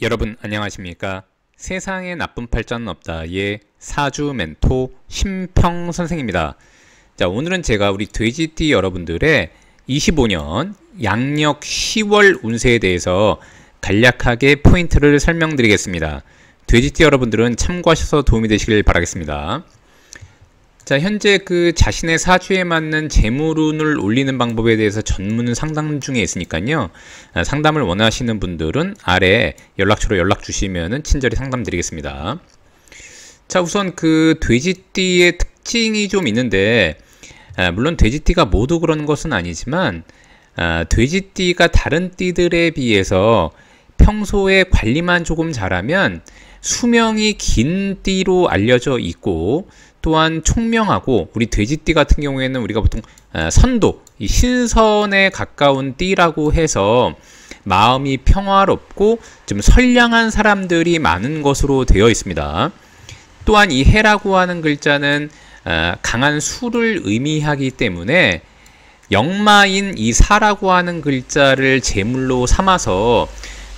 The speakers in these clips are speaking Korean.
여러분 안녕하십니까? 세상에 나쁜 팔자는 없다의 사주 멘토 심평 선생입니다. 자, 오늘은 제가 우리 돼지띠 여러분들의 25년 양력 10월 운세에 대해서 간략하게 포인트를 설명드리겠습니다. 돼지띠 여러분들은 참고하셔서 도움이 되시길 바라겠습니다. 자, 현재 그 자신의 사주에 맞는 재물운을 올리는 방법에 대해서 전문 상담 중에 있으니까요. 상담을 원하시는 분들은 아래 연락처로 연락 주시면 친절히 상담드리겠습니다. 자, 우선 그 돼지띠의 특징이 좀 있는데, 물론 돼지띠가 모두 그런 것은 아니지만, 돼지띠가 다른 띠들에 비해서 평소에 관리만 조금 잘하면 수명이 긴 띠로 알려져 있고, 또한 총명하고, 우리 돼지띠 같은 경우에는 우리가 보통 선도, 이 신선에 가까운 띠라고 해서 마음이 평화롭고 좀 선량한 사람들이 많은 것으로 되어 있습니다. 또한 이 해라고 하는 글자는 강한 수를 의미하기 때문에 역마인 이 사라고 하는 글자를 제물로 삼아서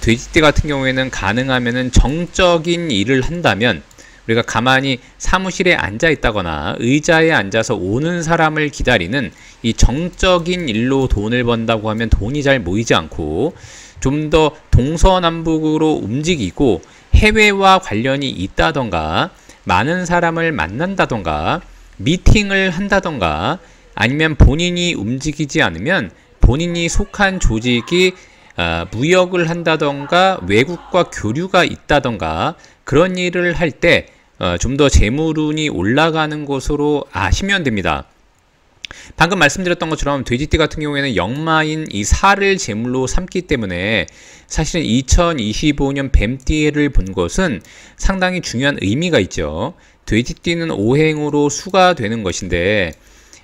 돼지띠 같은 경우에는 가능하면은 정적인 일을 한다면, 우리가 가만히 사무실에 앉아 있다거나 의자에 앉아서 오는 사람을 기다리는 이 정적인 일로 돈을 번다고 하면 돈이 잘 모이지 않고, 좀 더 동서남북으로 움직이고 해외와 관련이 있다던가 많은 사람을 만난다던가 미팅을 한다던가, 아니면 본인이 움직이지 않으면 본인이 속한 조직이 무역을 한다던가 외국과 교류가 있다던가 그런 일을 할 때 좀 더 재물운이 올라가는 것으로 아시면 됩니다. 방금 말씀드렸던 것처럼 돼지띠 같은 경우에는 역마인 이 사를 제물로 삼기 때문에 사실은 2025년 뱀띠해를 본 것은 상당히 중요한 의미가 있죠. 돼지띠는 오행으로 수가 되는 것인데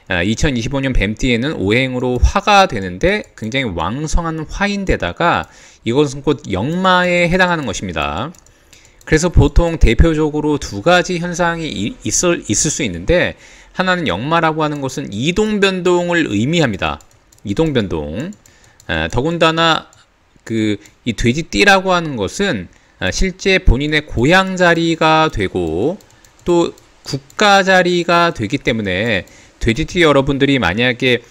2025년 뱀띠에는 오행으로 화가 되는데 굉장히 왕성한 화인데다가 이것은 곧 역마에 해당하는 것입니다. 그래서 보통 대표적으로 두 가지 현상이 있을 수 있는데, 하나는 역마라고 하는 것은 이동변동을 의미합니다. 이동변동. 더군다나 이 돼지띠라고 하는 것은 실제 본인의 고향 자리가 되고 또 국가 자리가 되기 때문에 돼지띠 여러분들이 만약에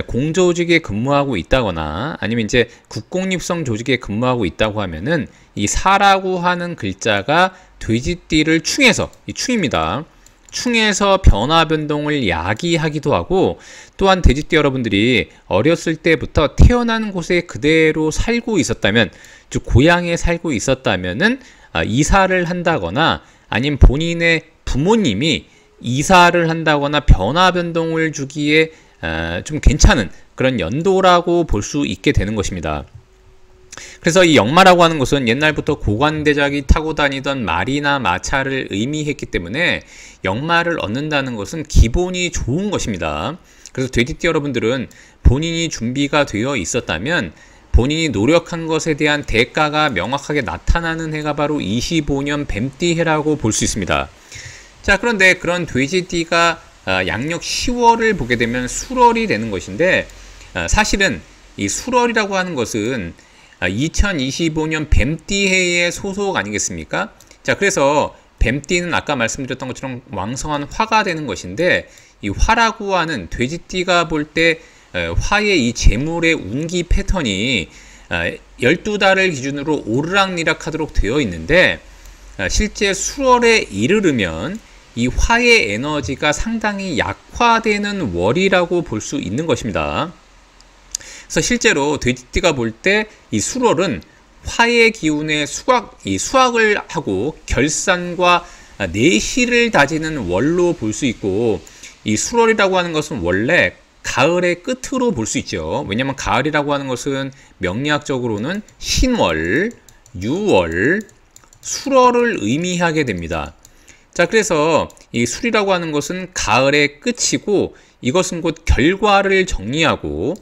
공조직에 근무하고 있다거나 아니면 이제 국공립성 조직에 근무하고 있다고 하면은 이 사라고 하는 글자가 돼지띠를 충해서, 이 충입니다. 충해서 변화 변동을 야기하기도 하고, 또한 돼지띠 여러분들이 어렸을 때부터 태어난 곳에 그대로 살고 있었다면, 즉 고향에 살고 있었다면은 이사를 한다거나 아니면 본인의 부모님이 이사를 한다거나 변화 변동을 주기에 좀 괜찮은 그런 연도라고 볼 수 있게 되는 것입니다. 그래서 이 역마라고 하는 것은 옛날부터 고관대작이 타고 다니던 말이나 마차를 의미했기 때문에 역마를 얻는다는 것은 기본이 좋은 것입니다. 그래서 돼지띠 여러분들은 본인이 준비가 되어 있었다면 본인이 노력한 것에 대한 대가가 명확하게 나타나는 해가 바로 25년 뱀띠해라고 볼 수 있습니다. 자, 그런데 그런 돼지띠가 양력 10월을 보게 되면 술월이 되는 것인데, 사실은 이 술월이라고 하는 것은 2025년 뱀띠해의 소속 아니겠습니까? 자, 그래서 뱀띠는 아까 말씀드렸던 것처럼 왕성한 화가 되는 것인데, 이 화라고 하는 돼지띠가 볼 때 화의 이 재물의 운기 패턴이 12달을 기준으로 오르락내락 하도록 되어 있는데, 실제 술월에 이르르면 이 화의 에너지가 상당히 약화되는 월이라고 볼 수 있는 것입니다. 그래서 실제로 돼지띠가 볼 때 이 술월은 화의 기운의 수확을 하고 결산과 내실을 다지는 월로 볼 수 있고, 이 술월이라고 하는 것은 원래 가을의 끝으로 볼 수 있죠. 왜냐하면 가을이라고 하는 것은 명리학적으로는 신월, 유월, 술월을 의미하게 됩니다. 자, 그래서 이 술이라고 하는 것은 가을의 끝이고, 이것은 곧 결과를 정리하고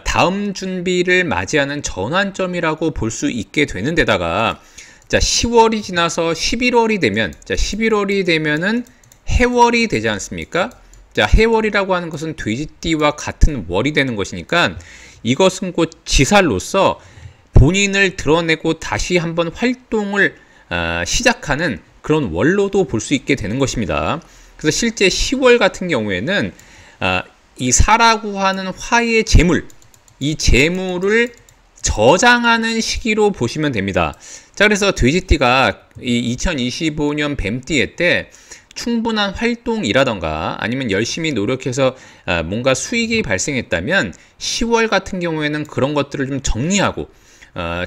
다음 준비를 맞이하는 전환점이라고 볼 수 있게 되는 데다가, 자, 10월이 지나서 11월이 되면, 자, 11월이 되면은 해월이 되지 않습니까? 자, 해월이라고 하는 것은 돼지띠와 같은 월이 되는 것이니까 이것은 곧 지살로서 본인을 드러내고 다시 한번 활동을 시작하는 그런 월로도 볼 수 있게 되는 것입니다. 그래서 실제 10월 같은 경우에는 이 사라고 하는 화의 재물, 이 재물을 저장하는 시기로 보시면 됩니다. 자, 그래서 돼지띠가 이 2025년 뱀띠의 때 충분한 활동이라던가 아니면 열심히 노력해서 뭔가 수익이 발생했다면 10월 같은 경우에는 그런 것들을 좀 정리하고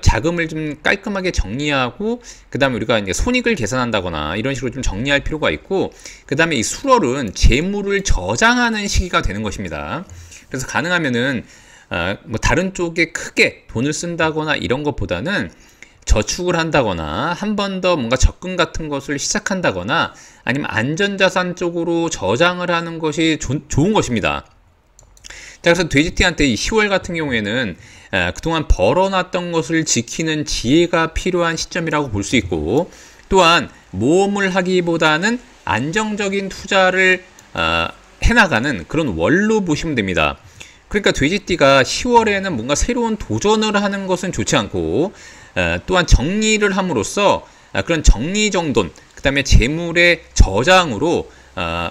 자금을 좀 깔끔하게 정리하고 그 다음에 우리가 이제 손익을 계산한다거나 이런 식으로 좀 정리할 필요가 있고, 그 다음에 이 수월은 재물을 저장하는 시기가 되는 것입니다. 그래서 가능하면은 뭐 다른 쪽에 크게 돈을 쓴다거나 이런 것보다는 저축을 한다거나 한 번 더 뭔가 적금 같은 것을 시작한다거나 아니면 안전자산 쪽으로 저장을 하는 것이 좋은 것입니다. 자, 그래서 돼지띠한테 이 10월 같은 경우에는 그동안 벌어놨던 것을 지키는 지혜가 필요한 시점이라고 볼 수 있고, 또한 모험을 하기보다는 안정적인 투자를 해나가는 그런 월로 보시면 됩니다. 그러니까 돼지띠가 10월에는 뭔가 새로운 도전을 하는 것은 좋지 않고, 또한 정리를 함으로써 그런 정리정돈, 그 다음에 재물의 저장으로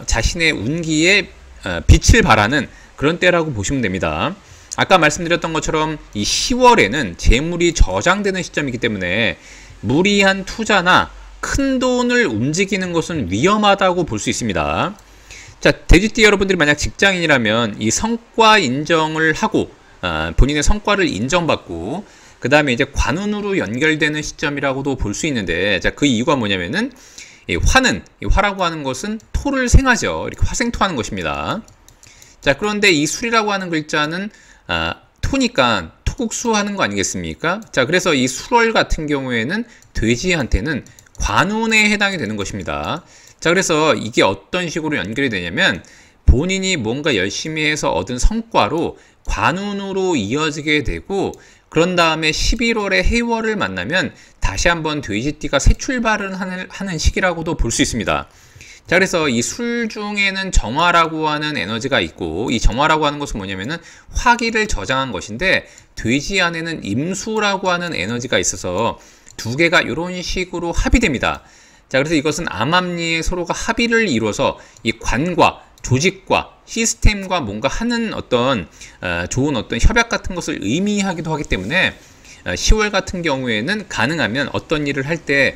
자신의 운기에 빛을 발하는 그런 때라고 보시면 됩니다. 아까 말씀드렸던 것처럼 이 10월에는 재물이 저장되는 시점이기 때문에 무리한 투자나 큰 돈을 움직이는 것은 위험하다고 볼 수 있습니다. 자, 돼지띠 여러분들이 만약 직장인이라면 이 성과 인정을 하고 본인의 성과를 인정받고 그 다음에 이제 관운으로 연결되는 시점이라고도 볼 수 있는데, 자, 그 이유가 뭐냐면은 이 화라고 하는 것은 토를 생하죠. 이렇게 화생토하는 것입니다. 자, 그런데 이 술이라고 하는 글자는 토니까 토국수하는 거 아니겠습니까? 자, 그래서 이 술월 같은 경우에는 돼지한테는 관운에 해당이 되는 것입니다. 자, 그래서 이게 어떤 식으로 연결이 되냐면 본인이 뭔가 열심히 해서 얻은 성과로 관운으로 이어지게 되고, 그런 다음에 11월에 해월을 만나면 다시 한번 돼지띠가 새 출발을 하는 시기라고도 볼 수 있습니다. 자, 그래서 이 술 중에는 정화라고 하는 에너지가 있고, 이 정화라고 하는 것은 뭐냐면은 화기를 저장한 것인데, 돼지 안에는 임수라고 하는 에너지가 있어서 두 개가 이런 식으로 합의됩니다. 자, 그래서 이것은 암암리에 서로가 합의를 이루어서 이 관과 조직과 시스템과 뭔가 하는 어떤 좋은 어떤 협약 같은 것을 의미하기도 하기 때문에 10월 같은 경우에는 가능하면 어떤 일을 할 때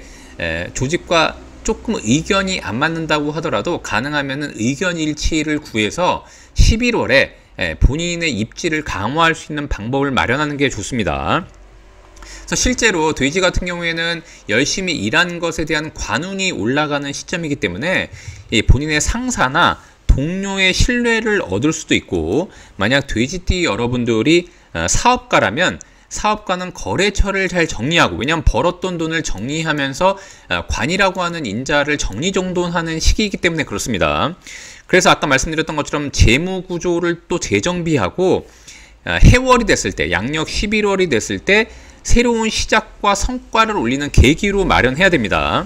조직과 조금 의견이 안 맞는다고 하더라도 가능하면 의견 일치를 구해서 11월에 본인의 입지를 강화할 수 있는 방법을 마련하는 게 좋습니다. 그래서 실제로 돼지 같은 경우에는 열심히 일한 것에 대한 관운이 올라가는 시점이기 때문에 본인의 상사나 동료의 신뢰를 얻을 수도 있고, 만약 돼지띠 여러분들이 사업가라면 사업가는 거래처를 잘 정리하고, 왜냐하면 벌었던 돈을 정리하면서 관이라고 하는 인자를 정리정돈하는 시기이기 때문에 그렇습니다. 그래서 아까 말씀드렸던 것처럼 재무구조를 또 재정비하고 해월이 됐을 때, 양력 11월이 됐을 때 새로운 시작과 성과를 올리는 계기로 마련해야 됩니다.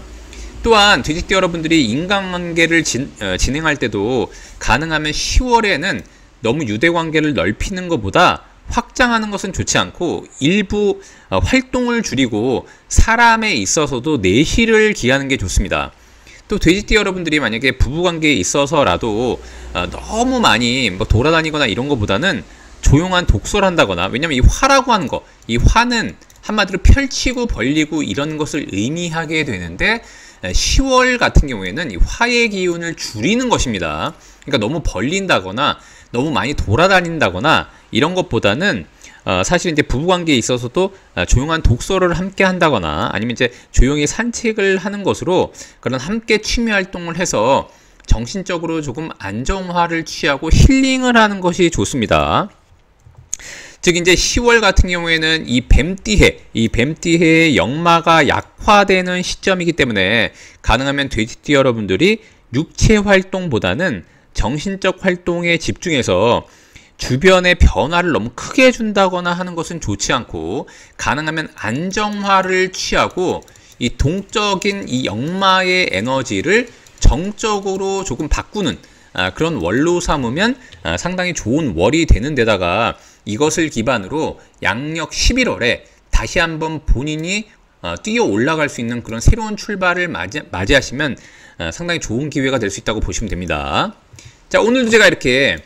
또한 돼지띠 여러분들이 인간관계를 진행할 때도 가능하면 10월에는 너무 유대관계를 넓히는 것보다 확장하는 것은 좋지 않고 일부 활동을 줄이고 사람에 있어서도 내실을 기하는 게 좋습니다. 또 돼지띠 여러분들이 만약에 부부관계에 있어서라도 너무 많이 뭐 돌아다니거나 이런 것보다는 조용한 독서를 한다거나, 왜냐면 이 화라고 하는 거, 이 화는 한마디로 펼치고 벌리고 이런 것을 의미하게 되는데 10월 같은 경우에는 이 화의 기운을 줄이는 것입니다. 그러니까 너무 벌린다거나 너무 많이 돌아다닌다거나 이런 것보다는 사실 이제 부부관계에 있어서도 조용한 독서를 함께 한다거나 아니면 이제 조용히 산책을 하는 것으로 그런 함께 취미 활동을 해서 정신적으로 조금 안정화를 취하고 힐링을 하는 것이 좋습니다. 즉 이제 10월 같은 경우에는 이 뱀띠해의 역마가 약화되는 시점이기 때문에 가능하면 돼지띠 여러분들이 육체 활동보다는 정신적 활동에 집중해서 주변의 변화를 너무 크게 준다거나 하는 것은 좋지 않고, 가능하면 안정화를 취하고 이 동적인 이 역마의 에너지를 정적으로 조금 바꾸는 그런 월로 삼으면 상당히 좋은 월이 되는 데다가 이것을 기반으로 양력 11월에 다시 한번 본인이 뛰어 올라갈 수 있는 그런 새로운 출발을 맞이하시면 상당히 좋은 기회가 될 수 있다고 보시면 됩니다. 자, 오늘도 제가 이렇게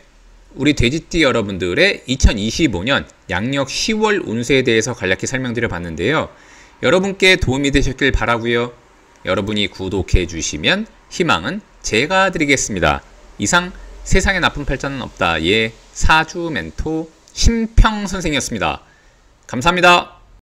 우리 돼지띠 여러분들의 2025년 양력 10월 운세에 대해서 간략히 설명드려 봤는데요. 여러분께 도움이 되셨길 바라고요. 여러분이 구독해 주시면 희망은 제가 드리겠습니다. 이상 세상에 나쁜 팔자는 없다의 사주 멘토 심평 선생이었습니다. 감사합니다.